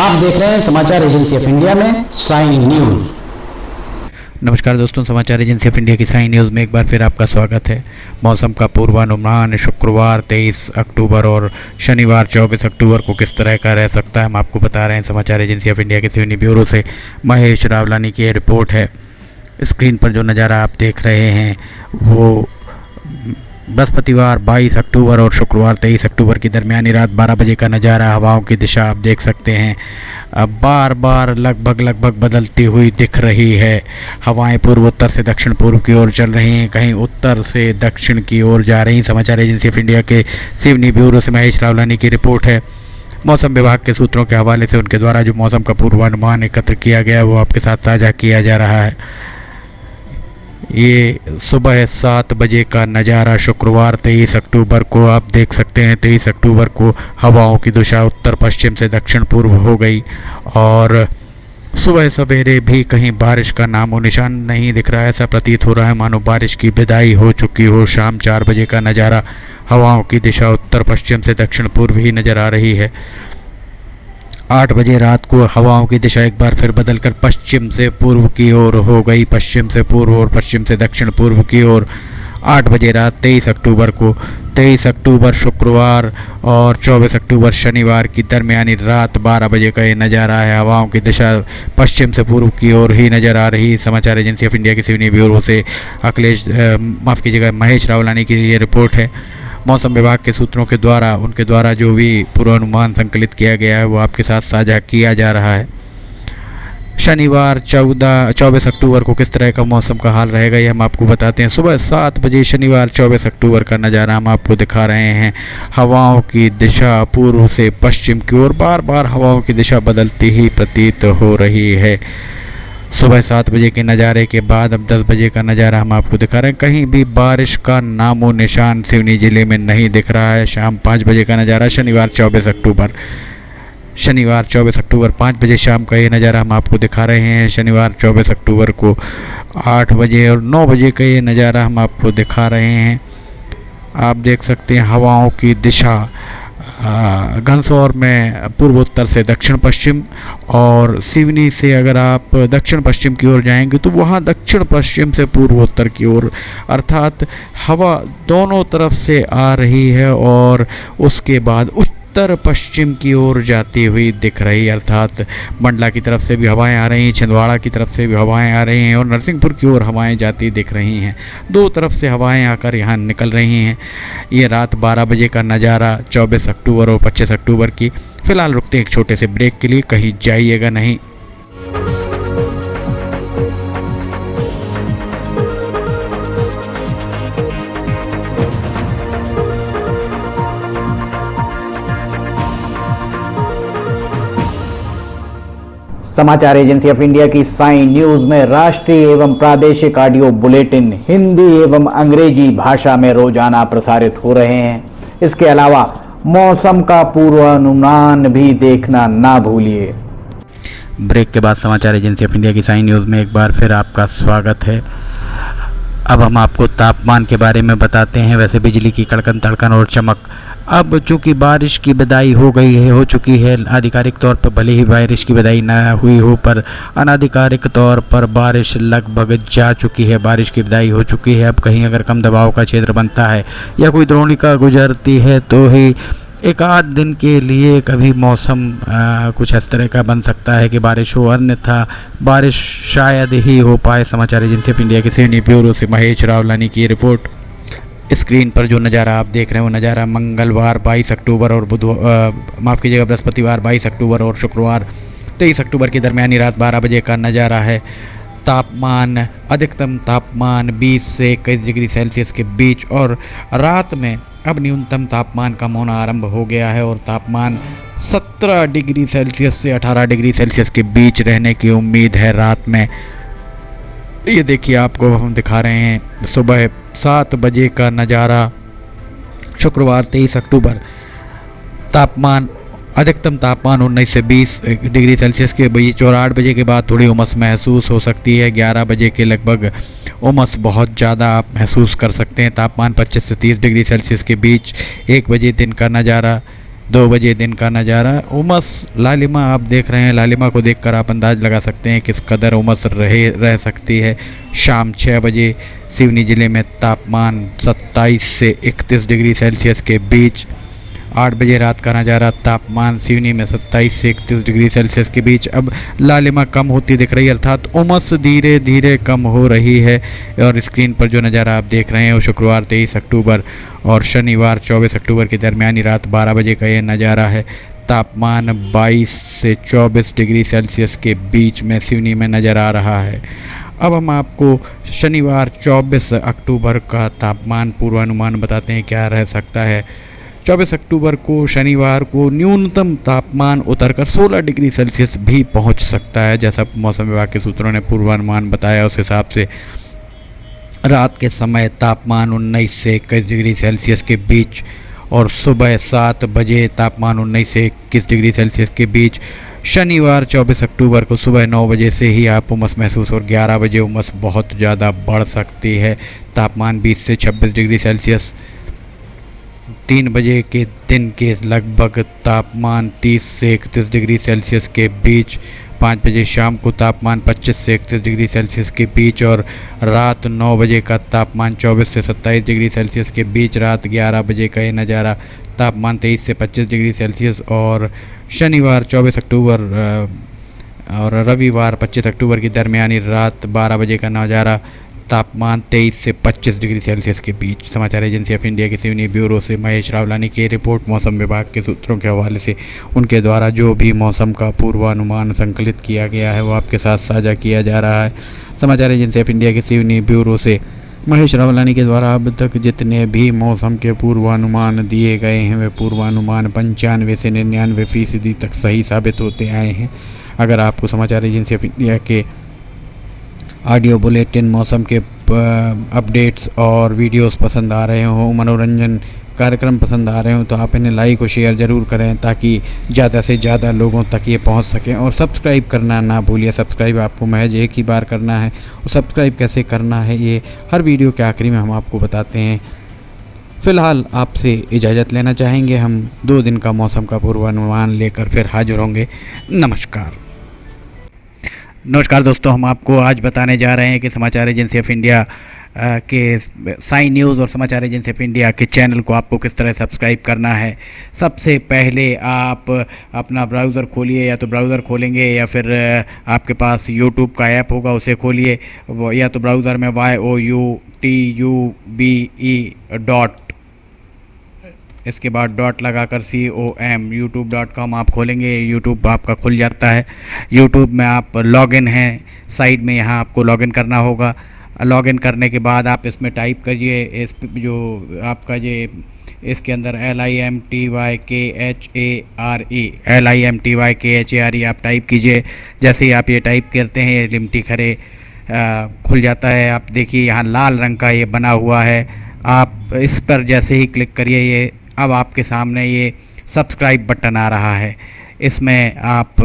आप देख रहे हैं समाचार एजेंसी ऑफ इंडिया में साइन न्यूज। नमस्कार दोस्तों, समाचार एजेंसी ऑफ इंडिया की साइन न्यूज़ में एक बार फिर आपका स्वागत है। मौसम का पूर्वानुमान शुक्रवार 23 अक्टूबर और शनिवार 24 अक्टूबर को किस तरह का रह सकता है हम आपको बता रहे हैं। समाचार एजेंसी ऑफ इंडिया के सिवनी ब्यूरो से महेश रावलानी की ये रिपोर्ट है। स्क्रीन पर जो नज़ारा आप देख रहे हैं वो बृहस्पतिवार 22 अक्टूबर और शुक्रवार 23 अक्टूबर की दरमियानी रात 12 बजे का नज़ारा। हवाओं की दिशा आप देख सकते हैं बार बार लगभग बदलती हुई दिख रही है। हवाएं पूर्व उत्तर से दक्षिण पूर्व की ओर चल रही हैं, कहीं उत्तर से दक्षिण की ओर जा रही। समाचार एजेंसी ऑफ इंडिया के सिवनी ब्यूरो से महेश रावलानी की रिपोर्ट है। मौसम विभाग के सूत्रों के हवाले से उनके द्वारा जो मौसम का पूर्वानुमान एकत्र किया गया है वो आपके साथ साझा किया जा रहा है। ये सुबह 7 बजे का नज़ारा शुक्रवार 23 अक्टूबर को आप देख सकते हैं। 23 अक्टूबर को हवाओं की दिशा उत्तर पश्चिम से दक्षिण पूर्व हो गई और सुबह सवेरे भी कहीं बारिश का नामो निशान नहीं दिख रहा है। ऐसा प्रतीत हो रहा है मानो बारिश की विदाई हो चुकी हो। शाम 4 बजे का नज़ारा, हवाओं की दिशा उत्तर पश्चिम से दक्षिण पूर्व ही नज़र आ रही है। 8 बजे रात को हवाओं की दिशा एक बार फिर बदलकर पश्चिम से पूर्व की ओर हो गई, पश्चिम से पूर्व और पश्चिम से दक्षिण पूर्व की ओर। 8 बजे रात 23 अक्टूबर को, 23 अक्टूबर शुक्रवार और 24 अक्टूबर शनिवार की दरमियानी रात 12 बजे का ये नज़ारा है। हवाओं की दिशा पश्चिम से पूर्व की ओर ही नज़र आ रही। समाचार एजेंसी ऑफ इंडिया की सिवनी ब्यूरो से महेश रावलानी की ये रिपोर्ट है। मौसम विभाग के सूत्रों के द्वारा उनके द्वारा जो भी पूर्वानुमान संकलित किया गया है वो आपके साथ साझा किया जा रहा है। शनिवार 24 अक्टूबर को किस तरह का मौसम का हाल रहेगा ये हम आपको बताते हैं। सुबह 7 बजे शनिवार 24 अक्टूबर का नज़ारा हम आपको दिखा रहे हैं। हवाओं की दिशा पूर्व से पश्चिम की ओर बार बार हवाओं की दिशा बदलती ही प्रतीत हो रही है। सुबह 7 बजे के नज़ारे के बाद अब 10 बजे का नज़ारा हम आपको दिखा रहे हैं। कहीं भी बारिश का नामो निशान सिवनी ज़िले में नहीं दिख रहा है। शाम 5 बजे का नज़ारा शनिवार 24 अक्टूबर 5 बजे शाम का ये नज़ारा हम आपको दिखा रहे हैं। शनिवार 24 अक्टूबर को 8 बजे और 9 बजे का ये नज़ारा हम आपको दिखा रहे हैं। आप देख सकते हैं हवाओं की दिशा घनसौर में पूर्व उत्तर से दक्षिण पश्चिम और सिवनी से अगर आप दक्षिण पश्चिम की ओर जाएंगे तो वहाँ दक्षिण पश्चिम से पूर्व उत्तर की ओर, अर्थात हवा दोनों तरफ से आ रही है और उसके बाद उत्तर पश्चिम की ओर जाती हुई दिख रही है। अर्थात मंडला की तरफ से भी हवाएं आ रही हैं, छिंदवाड़ा की तरफ से भी हवाएं आ रही हैं और नरसिंहपुर की ओर हवाएं जाती दिख रही हैं। दो तरफ से हवाएं आकर यहाँ निकल रही हैं। ये रात 12 बजे का नज़ारा 24 अक्टूबर और 25 अक्टूबर की। फ़िलहाल रुकते हैं एक छोटे से ब्रेक के लिए, कहीं जाइएगा नहीं। समाचार एजेंसी ऑफ इंडिया की साइन न्यूज में राष्ट्रीय एवं प्रादेशिक ऑडियो बुलेटिन हिंदी एवं अंग्रेजी भाषा में रोजाना प्रसारित हो रहे हैं। इसके अलावा मौसम का पूर्वानुमान भी देखना ना भूलिए। ब्रेक के बाद समाचार एजेंसी ऑफ इंडिया की साइन न्यूज़ में एक बार फिर आपका स्वागत है। अब हम आपको तापमान के बारे में बताते हैं। वैसे बिजली की कड़कन तड़कन और चमक, अब चूँकि बारिश की विदाई हो चुकी है। आधिकारिक तौर पर भले ही बारिश की विदाई ना हुई हो पर अनाधिकारिक तौर पर बारिश लगभग जा चुकी है। बारिश की विदाई हो चुकी है। अब कहीं अगर कम दबाव का क्षेत्र बनता है या कोई द्रोणिका गुजरती है तो ही एक आध दिन के लिए कभी मौसम कुछ इस तरह का बन सकता है कि बारिश हो, अन्यथा बारिश शायद ही हो पाए। समाचार एजेंसी ऑफ इंडिया के सिवनी ब्यूरो से महेश रावलानी की रिपोर्ट। स्क्रीन पर जो नज़ारा आप देख रहे हैं वो नज़ारा मंगलवार 22 अक्टूबर और बृहस्पतिवार 22 अक्टूबर और शुक्रवार 23 अक्टूबर की दरमियानी रात 12 बजे का नज़ारा है। तापमान, अधिकतम तापमान 20 से 21 डिग्री सेल्सियस के बीच और रात में अब न्यूनतम तापमान कम होना आरंभ हो गया है और तापमान 17 डिग्री सेल्सियस से 18 डिग्री सेल्सियस के बीच रहने की उम्मीद है रात में। ये देखिए आपको हम दिखा रहे हैं सुबह 7 बजे का नज़ारा शुक्रवार 23 अक्टूबर। तापमान, अधिकतम तापमान 19 से 20 डिग्री सेल्सियस के बीच और 8 बजे के बाद थोड़ी उमस महसूस हो सकती है। 11 बजे के लगभग उमस बहुत ज़्यादा आप महसूस कर सकते हैं। तापमान 25 से 30 डिग्री सेल्सियस के बीच। 1 बजे दिन का नज़ारा 2 बजे दिन का नज़ारा। उमस लालिमा आप देख रहे हैं, लालिमा को देखकर आप अंदाज लगा सकते हैं किस कदर उमस रह सकती है। शाम 6 बजे सिवनी ज़िले में तापमान 27 से 31 डिग्री सेल्सियस के बीच। 8 बजे रात का नज़ारा, तापमान सिवनी में 27 से 31 डिग्री सेल्सियस के बीच। अब लालिमा कम होती दिख रही है, अर्थात उमस धीरे धीरे कम हो रही है। और स्क्रीन पर जो नज़ारा आप देख रहे हैं वो शुक्रवार 23 अक्टूबर और शनिवार 24 अक्टूबर की दरमियानी रात 12 बजे का ये नज़ारा है। तापमान 22 से 24 डिग्री सेल्सियस के बीच में सिवनी में नज़र आ रहा है। अब हम आपको शनिवार 24 अक्टूबर का तापमान पूर्वानुमान बताते हैं क्या रह सकता है। 24 अक्टूबर को शनिवार को न्यूनतम तापमान उतरकर 16 डिग्री सेल्सियस भी पहुंच सकता है। जैसा मौसम विभाग के सूत्रों ने पूर्वानुमान बताया उस हिसाब से रात के समय तापमान 19 से 21 डिग्री सेल्सियस के बीच और सुबह 7 बजे तापमान 19 से 21 डिग्री सेल्सियस के बीच। शनिवार 24 अक्टूबर को सुबह 9 बजे से ही आप उमस महसूस और 11 बजे उमस बहुत ज़्यादा बढ़ सकती है। तापमान 20 से 26 डिग्री सेल्सियस। 3 बजे के दिन के लगभग तापमान 30 से 31 डिग्री सेल्सियस के बीच। 5 बजे शाम को तापमान 25 से 31 डिग्री सेल्सियस के बीच और रात 9 बजे का तापमान 24 से 27 डिग्री सेल्सियस के बीच। रात 11 बजे का ये नज़ारा, तापमान 23 से 25 डिग्री सेल्सियस। और शनिवार 24 अक्टूबर और रविवार 25 अक्टूबर की दरमियानी रात 12 बजे का नज़ारा, तापमान 23 से 25 डिग्री सेल्सियस के बीच। समाचार एजेंसी ऑफ इंडिया के सिवनी ब्यूरो से महेश रावलानी की रिपोर्ट। मौसम विभाग के सूत्रों के हवाले से उनके द्वारा जो भी मौसम का पूर्वानुमान संकलित किया गया है वो आपके साथ साझा किया जा रहा है। समाचार एजेंसी ऑफ इंडिया के सिवनी ब्यूरो से महेश रावलानी के द्वारा अब तक जितने भी मौसम के पूर्वानुमान दिए गए हैं वे पूर्वानुमान 95 से 99% तक सही साबित होते आए हैं। अगर आपको समाचार एजेंसी ऑफ इंडिया के ऑडियो बुलेटिन, मौसम के अपडेट्स और वीडियोस पसंद आ रहे हों, मनोरंजन कार्यक्रम पसंद आ रहे हों तो आप इन्हें लाइक और शेयर ज़रूर करें ताकि ज़्यादा से ज़्यादा लोगों तक ये पहुंच सकें। और सब्सक्राइब करना ना भूलिए। सब्सक्राइब आपको महज एक ही बार करना है और सब्सक्राइब कैसे करना है ये हर वीडियो के आखिरी में हम आपको बताते हैं। फ़िलहाल आपसे इजाज़त लेना चाहेंगे। हम 2 दिन का मौसम का पूर्वानुमान लेकर फिर हाजिर होंगे। नमस्कार दोस्तों, हम आपको आज बताने जा रहे हैं कि समाचार एजेंसी ऑफ इंडिया के साइन न्यूज़ और समाचार एजेंसी ऑफ इंडिया के चैनल को आपको किस तरह सब्सक्राइब करना है। सबसे पहले आप अपना ब्राउज़र खोलिए, या तो ब्राउज़र खोलेंगे या फिर आपके पास यूट्यूब का ऐप होगा उसे खोलिए, या तो ब्राउज़र में youtube इसके बाद डॉट लगाकर com youtube.com आप खोलेंगे। यूट्यूब आपका खुल जाता है। यूट्यूब में आप लॉगिन हैं, साइड में यहाँ आपको लॉगिन करना होगा। लॉगिन करने के बाद आप इसमें टाइप करिए, इस जो आपका ये इसके अंदर LIMTYKHARE आप टाइप कीजिए। जैसे ही आप ये टाइप करते हैं लिमटी खरे खुल जाता है। आप देखिए यहाँ लाल रंग का ये बना हुआ है, आप इस पर जैसे ही क्लिक करिए ये अब आपके सामने ये सब्सक्राइब बटन आ रहा है। इसमें आप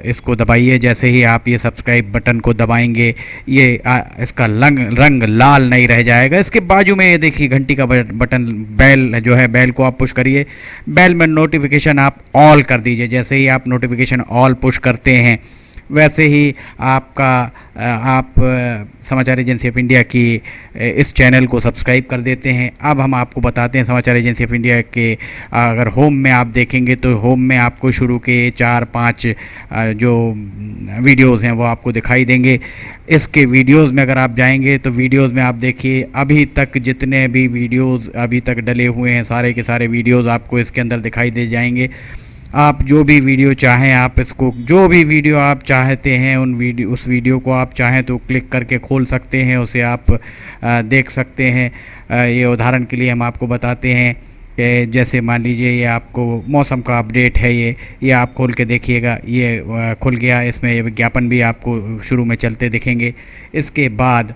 इसको दबाइए। जैसे ही आप ये सब्सक्राइब बटन को दबाएंगे ये इसका रंग लाल नहीं रह जाएगा। इसके बाजू में ये देखिए घंटी का बटन, बेल जो है, बेल को आप पुश करिए। बेल में नोटिफिकेशन आप ऑल कर दीजिए। जैसे ही आप नोटिफिकेशन ऑल पुश करते हैं वैसे ही आप समाचार एजेंसी ऑफ इंडिया की इस चैनल को सब्सक्राइब कर देते हैं। अब हम आपको बताते हैं समाचार एजेंसी ऑफ इंडिया के अगर होम में आप देखेंगे तो होम में आपको शुरू के 4-5 जो वीडियोस हैं वो आपको दिखाई देंगे। इसके वीडियोस में अगर आप जाएंगे तो वीडियोस में आप देखिए अभी तक जितने भी वीडियोस अभी तक डले हुए हैं सारे के सारे वीडियोस आपको इसके अंदर दिखाई दे जाएंगे। आप जो भी वीडियो चाहें, आप इसको जो भी वीडियो आप चाहते हैं उस वीडियो को आप चाहें तो क्लिक करके खोल सकते हैं, उसे आप देख सकते हैं। ये उदाहरण के लिए हम आपको बताते हैं कि जैसे मान लीजिए ये आपको मौसम का अपडेट है, ये आप खोल के देखिएगा, ये खुल गया। इसमें ये विज्ञापन भी आपको शुरू में चलते दिखेंगे। इसके बाद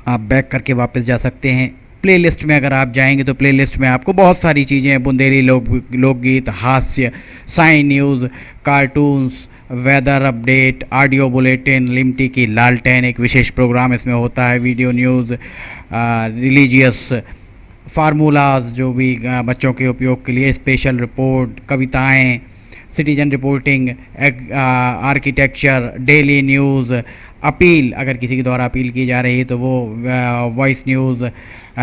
आप बैक करके वापस जा सकते हैं। प्लेलिस्ट में अगर आप जाएंगे तो प्लेलिस्ट में आपको बहुत सारी चीज़ें, बुंदेली लोकगीत, हास्य, sign news, cartoons, weather update, audio bulletin, Limti की लालटेन एक विशेष प्रोग्राम इसमें होता है, वीडियो न्यूज़, रिलीजियस फार्मूलाज जो भी बच्चों के उपयोग के लिए, स्पेशल रिपोर्ट, कविताएं, citizen reporting, architecture, daily news, appeal, अगर किसी के द्वारा अपील की जा रही है तो वो वॉइस न्यूज़,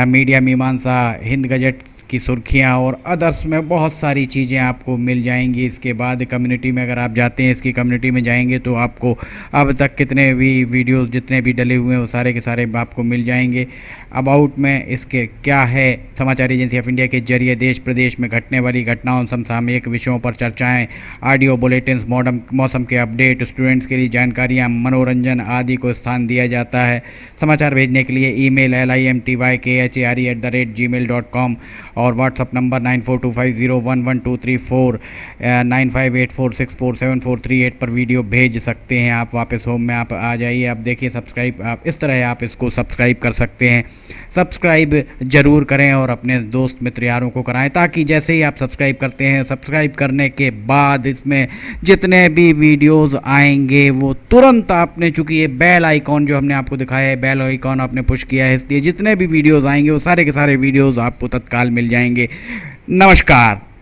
मीडिया मीमांसा, हिंद गजट की सुर्खियां और अदर्स में बहुत सारी चीज़ें आपको मिल जाएंगी। इसके बाद कम्युनिटी में अगर आप जाते हैं, इसकी कम्युनिटी में जाएंगे तो आपको अब तक कितने भी वीडियोस जितने भी डले हुए हैं वो सारे के सारे आपको मिल जाएंगे। अबाउट में इसके क्या है, समाचार एजेंसी ऑफ इंडिया के जरिए देश प्रदेश में घटने वाली घटनाओं, समसामयिक विषयों पर चर्चाएं, ऑडियो बुलेटिन्स, मौसम के अपडेट, स्टूडेंट्स के लिए जानकारियाँ, मनोरंजन आदि को स्थान दिया जाता है। समाचार भेजने के लिए ईमेल limtykhare@gmail.com और व्हाट्सअप नंबर 9425011234 9584647438 पर वीडियो भेज सकते हैं। आप वापस होम में आप आ जाइए, आप देखिए सब्सक्राइब, आप इस तरह आप इसको सब्सक्राइब कर सकते हैं। सब्सक्राइब ज़रूर करें और अपने दोस्त मित्र यारों को कराएं, ताकि जैसे ही आप सब्सक्राइब करते हैं, सब्सक्राइब करने के बाद इसमें जितने भी वीडियोस आएंगे वो तुरंत आपने, चूँकि ये बेल आइकॉन जो हमने आपको दिखाया है, बेल आइकॉन आपने पुश किया है, इसलिए जितने भी वीडियोस आएंगे वो सारे के सारे वीडियोस आपको तत्काल मिल जाएंगे। नमस्कार।